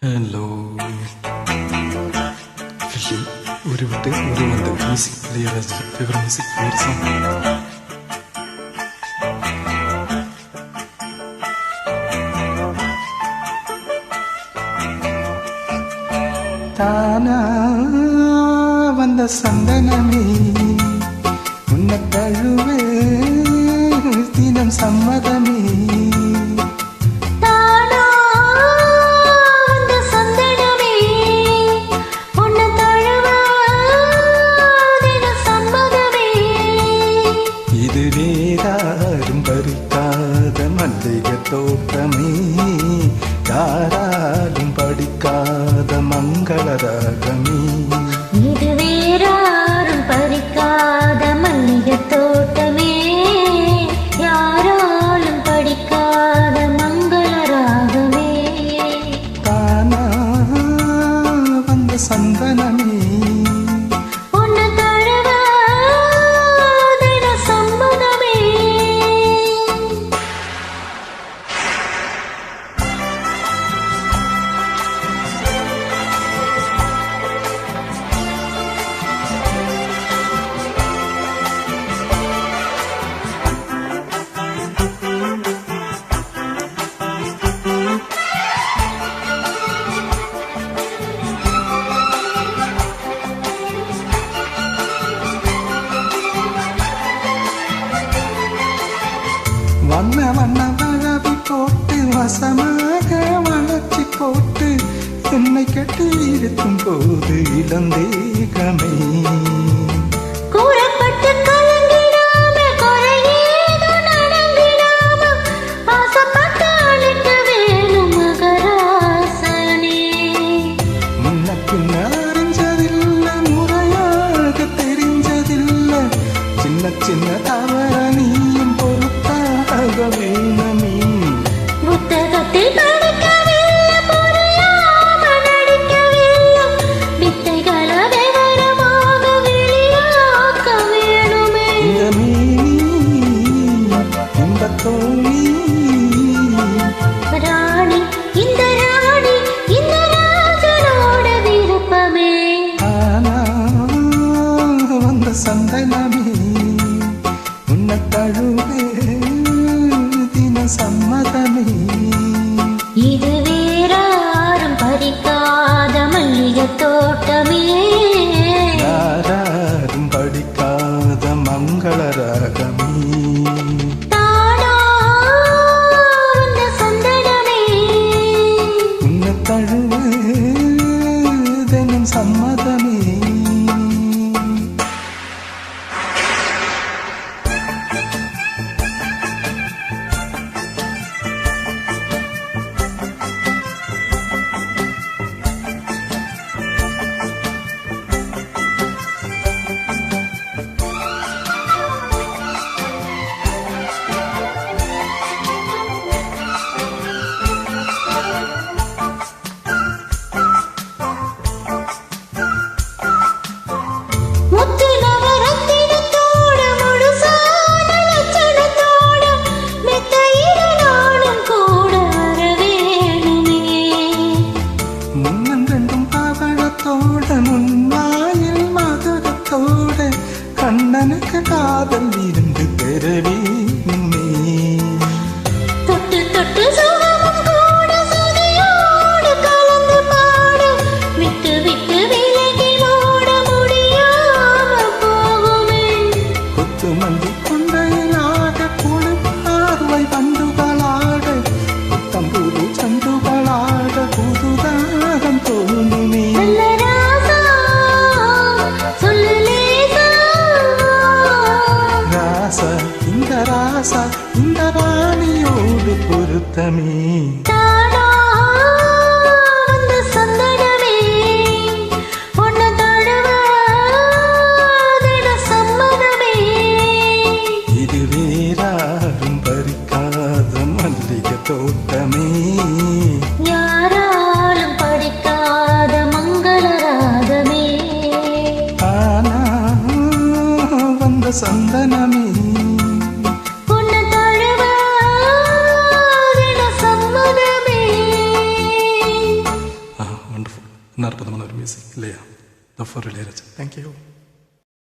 Hello film ഒരു വിട്ട് ഒരു വന്ന് music Ilaiyaraaja favourite music favourite song தானா வந்த சந்தனமே உன்னை தழுவே தினம் சம்மதமே இது வேறாரும் பறிக்காத மல்லிகை தோட்டமே யாராலும் படிக்காத மங்கள ராகமே இது வேறாரும் பறிக்காத மல்லிகை தோட்டமே யாராலும் படிக்காத மங்கள ராகமே தானா வந்த சந்தனமே வண்ண வண்ண வளவி போட்டு வசமாக வளர்ச்சி போட்டு என்னை கட்டி இருக்கும் போது இளந்தேகமே கூறப்பட்டு கலங்கிடாம குறையேதோ நடந்திடாம ஆசைப்பட்டு அழைக்க வேணும் மகராசனே முன்ன பின்ன அறிஞ்சதில்லை முறையாக தெரிஞ்சதில்லை சின்ன சின்ன தவற நீயும் பொறுத்தாக வேணுமே புத்தகத்தில் படிக்கவில்லை புரியாம நடிக்கவில்லை வித்தைகள விவரமாக வெளியாக்க வேணுமே இந்த மீனி இந்த தோணி ராணி இந்த ராணி இந்த ராஜனோட விருப்பமே ஆனா வந்த சந்தனமே உன்னை தழுவே தின சம்மதமே இது வேறாரும் பறிக்காத மல்லிகை தோட்டமே யாராரும் படிக்காத மங்கள ராகமே தானா வந்த சந்தனமே உன்னை தழுவே தினம் சம்மதமே முத்து நவரத்தினத்தோட முழுசான லட்சணத்தோட மெத்தையில நானும் கூட வர வேணுமே முன்னெண்டும் பவழத்தோட முன்வாயில் மதுரத்தோட கண்ணனுக்கு காதல் இருந்து பெறவேணுமே தொட்டு தொட்டு சுகமும் கூட சுதியோடு கலந்து பாட விட்டு விட்டு விலகி ஓட முடியாம போகுமே கொத்து மந்தி கொண்டையிலாக குழு பார்வை பந்துகளாட புத்தம்புது சந்துகளாட புதுதாகம் தோணுமே நல்ல ராசா சொல்லு லேசா ராசா இந்த ராணியோடு பொருத்தமே தானா வந்த சந்தனமே உன்னை தழுவ தின சம்மதமே இது வேறாரும் பறிக்காத மல்லிகை தோட்டமே யாராலும் படிக்காத மங்கள ராகமே ஆனா வந்த சந்தனமே உன்னை தழுவ தின சம்மதமே அற்புதமான ஒரு மியூசிக் இல்லையா? ஃபார் இளையராஜா. தேங்க்யூ.